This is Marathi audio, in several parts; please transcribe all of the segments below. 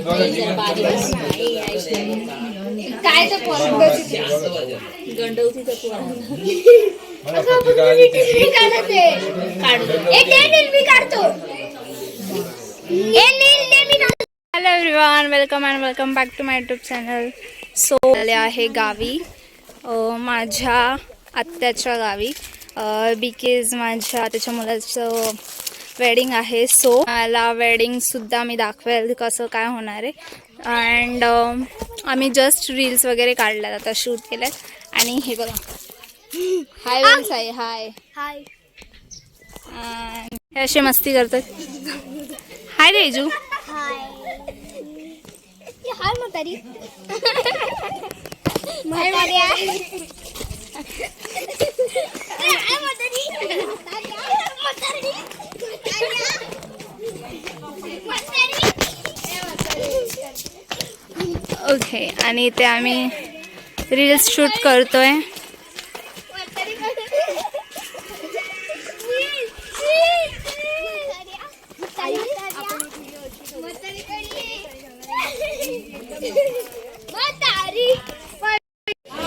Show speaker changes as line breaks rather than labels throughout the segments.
काय तर गंडवती hello everyone, welcome and welcome back to my YouTube channel. So आले आहे गावी, माझ्या आत्याच्या गावी, बिकॉज माझ्या आत्याच्या मुलाचं वेडिंग आहे. सो मला वेडिंगसुद्धा मी दाखवेल कसं काय होणार आहे. अँड आम्ही जस्ट रील्स वगैरे काढल्यात, आता शूट केल्यात. आणि हे बघा, हाय वेल्स आहे, हाय हाय. हे असे मस्ती करतात. हाय रेजू.
हाय म्हातारी.
ओके, आणि ते आम्ही रील्स शूट करतोय.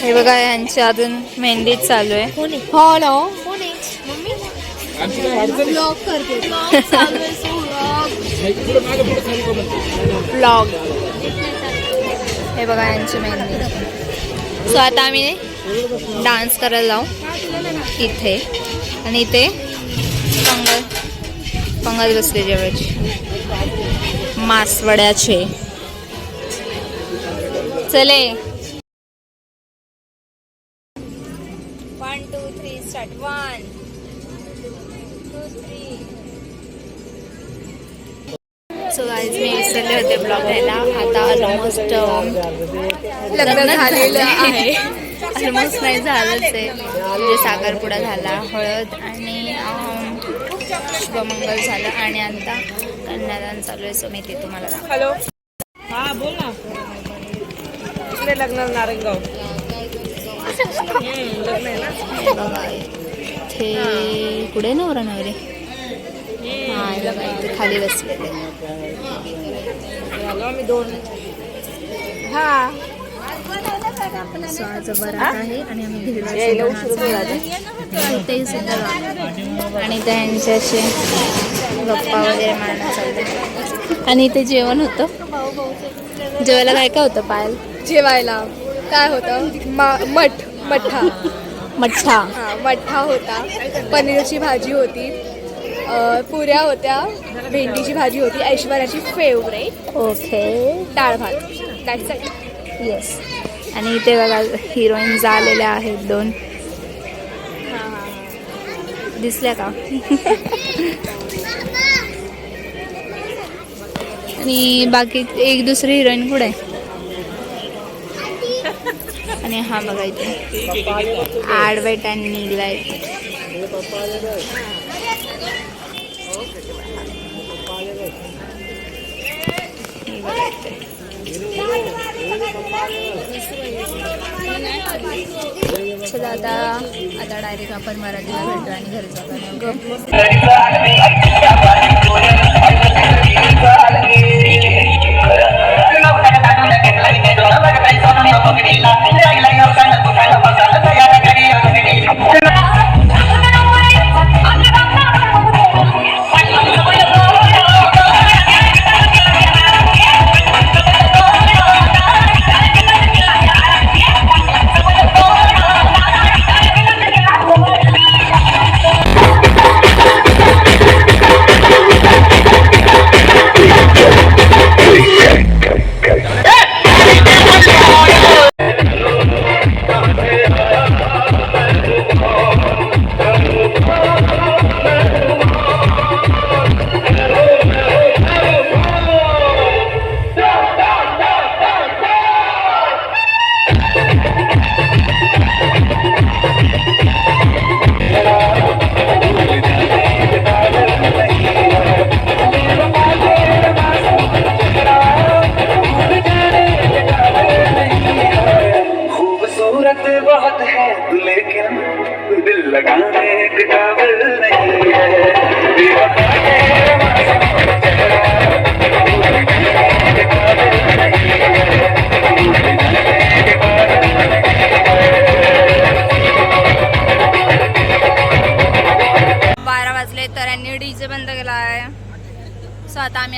हे बघा, यांची अजून मेहंदी चालू आहे. हो ना, ब्लॉग. हे बघा यांची मेहंदी. सो आता आम्ही डान्स करायला जाऊ इथे. आणि इथे पंगल बसले जेवायचे मासवड्याचे. चले, 1 2 3 स्टार्ट. 1 2 3. सो गाईज, मी विसरले होते ब्लॉग घ्यायला. आता ऑलमोस्ट लग्न झालेलं आहे. ऑलमोस्ट नाही झालंच आहे. म्हणजे साखरपुडा झाला, हळद आणि शुभमंगल झालं, आणि आता कन्यादान चालू आहे. सो मी ते तुम्हाला दाखवते.
हॅलो, हा बोल ना. इकडे लग्न नारंगाव लग्न आहे ना.
इथे पुढे नवरा नवरे. हा, बघा इथे खाली बसलेले.
मी 2. हा,
आज बरात आहे आणि आम्ही ते सुद्धा. आणि त्यांच्याशी गप्पा वगैरे मारणं चालतं. आणि इथे जेवण होतं. जेवायला काय काय होतं पायल?
जेवायला काय होतं? मठ्ठा मठ्ठा होता. पनीरची भाजी होती, पुऱ्या होत्या, भेंडीची भाजी होती, ऐश्वर्याची फेवरेट.
ओके,
डाळ भात. That's it.
येस. आणि इथे बघा हिरोईन झालेल्या आहेत 2. दिसल्या का? आणि बाकी एक दुसरी हिरोईन कुठे आहे? आणि हा बघा इथे ॲडवेट आणि नीलाइट. चला, आता डायरेक्ट आपण मराठीला भेटतो आणि घरी जातो.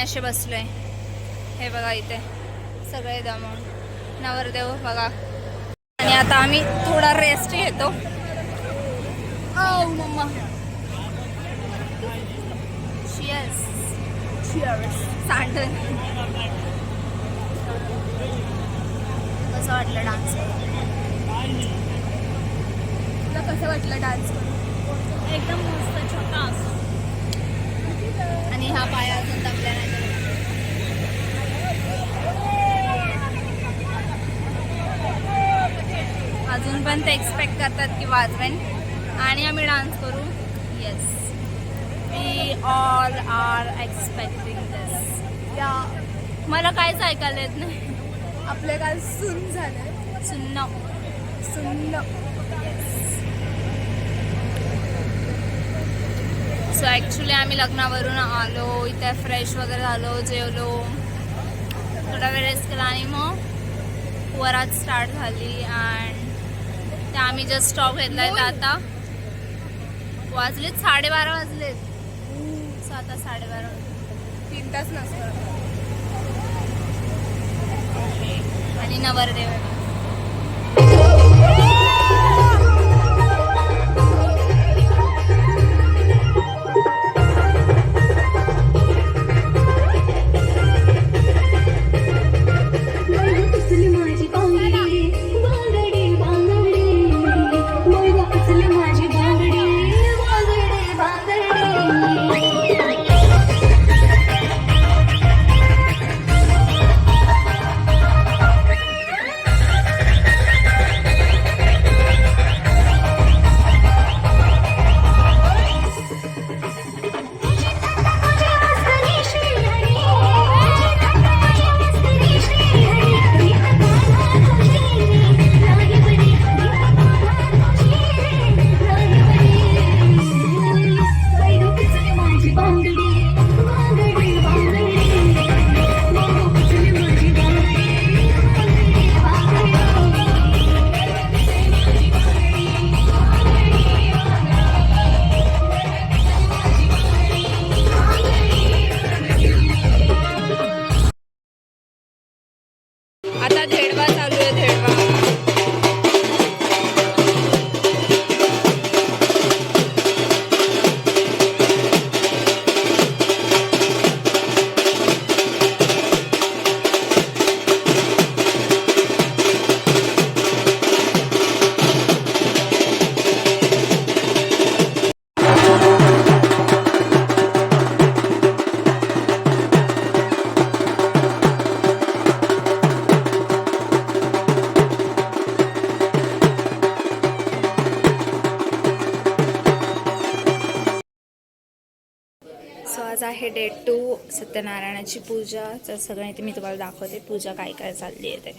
असे बसलोय. हे बघा इथे सगळे दमून नवरदेव बघा. आणि आता आम्ही थोडा रेस्ट घेतो. मम्मा सांडण. कसं वाटलं डान्स करून?
तुला कसं वाटलं डान्स करून?
एकदम मस्त छोटास. आणि हा पाया अजून दबला नाही. अजून पण ते एक्सपेक्ट करतात की वाजवेन आणि आम्ही डान्स करू. Yes, we all are expecting this.
या
मला काहीच ऐकायला येत नाही.
आपले काल सुन झालं.
सुन्न.
सुन्न.
सो ॲक्च्युली आम्ही लग्नावरून आलो, इथे फ्रेश वगैरे झालो, जेवलो, थोडा वेळ रेस्ट केला आणि मग वरात स्टार्ट झाली. आणि त्या आम्ही जस्ट स्टॉप घेतलाय. तर आता वाजलेत 12:30 वाजलेत. सो आता 12:30
3 तास नसतं.
आणि नवरदेव आहे. आता धेडवा चालू आहे. धेडवा आज आहे डे 2 सत्यनारायणाची पूजा. तर सगळं इथे मी तुम्हाला दाखवते पूजा काय काय चालली आहे ते.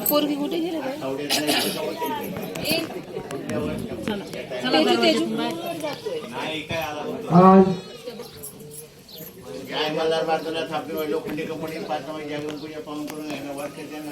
पोरगी कुठे गेले
काय मल्हार बाजूला थापली लोखंडी कंपनी 5 जागरण पूजा पाहून करून घ्यायला वाटते त्यांना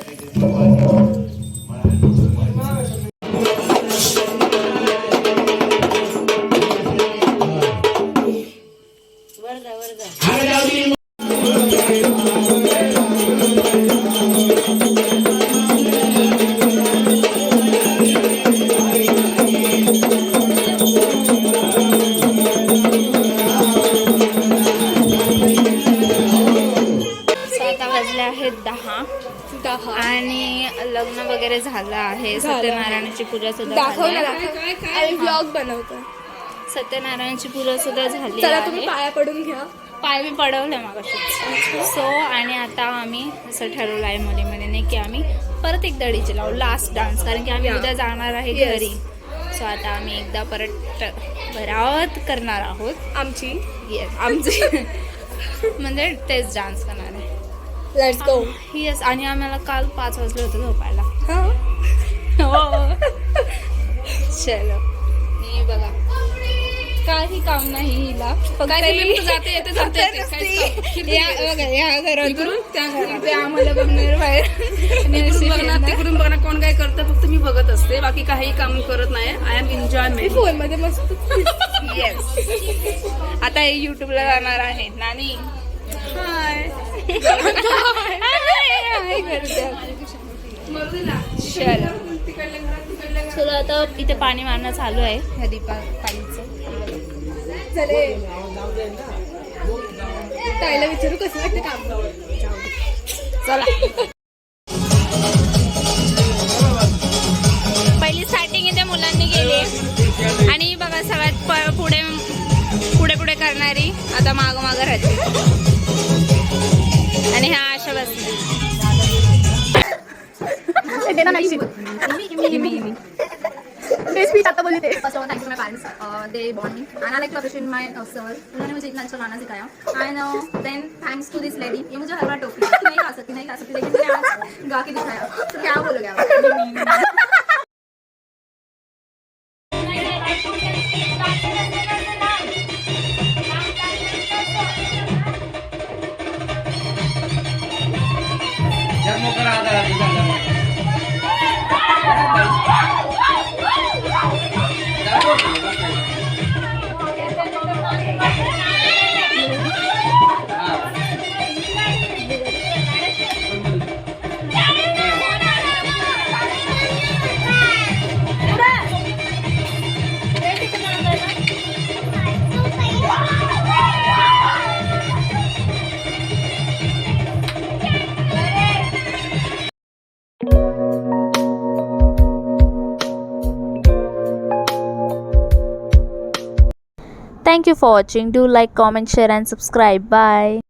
आणि लग्न वगैरे झालं आहे. सत्यनारायणाची पूजा सुद्धा
दाखव
झाली
ना,
आहे.
दाखव. आणि व्लॉग बनवतो.
सत्यनारायणाची पूजा सुद्धा झाली
चला
आहे.
तुम्ही पाया पडून घ्या.
पाय मी पडवले मागाशी. सो आणि आता आम्ही असं ठरवलं आहे मुलीमुलीने की आम्ही परत एकदा डीजे लावू, लास्ट डान्स, कारण की आम्ही उद्या जाणार आहे घरी. सो आता आम्ही एकदा परत बरावत करणार आहोत
आमची.
येस, आमची म्हणजे तेच डान्स करणार आहे.
Let's go.
येस. आणि आम्हाला काल 5 वाजले होते झोपायला.
हा
हो चलो. मी बघा काही काम नाही हिला फक्त या घरातून ते आम्हाला बघणार बाहेर आणि असे फिरणार.
तिकडून बघा कोण काय करतं, फक्त मी बघत असते, बाकी काही काम करत नाही. I am enjoyment.
फोन मध्ये मस्त
येस. आता हे युट्यूबला जाणार आहे. नानी
हाय.
चलो आता इथे पाणी मारणं चालू आहे ह्या पाणीचं.
चले ताईला विचारू कसं वाटतं काम.
चला पहिली स्टार्टिंग इथे मुलांनी केली आणि बघा सगळ्यात पुढे पुढे पुढे करणारी आता मागं मागं राहते आणि ह्या अशा बसल्या.
तेच मी आता बोलते.
First of all, thank you to my parents. They born me, and I like to appreciate my sir. उन्होंने मुझे इतना अच्छा गाना सिखाया. And then thanks to this lady, ये मुझे हर बार टोकती है कि नहीं गा सकती, लेकिन मैंने आज गा के दिखाया. तो क्या बोलोगे आप?
Thank you for watching. Do like, comment, share and subscribe. Bye.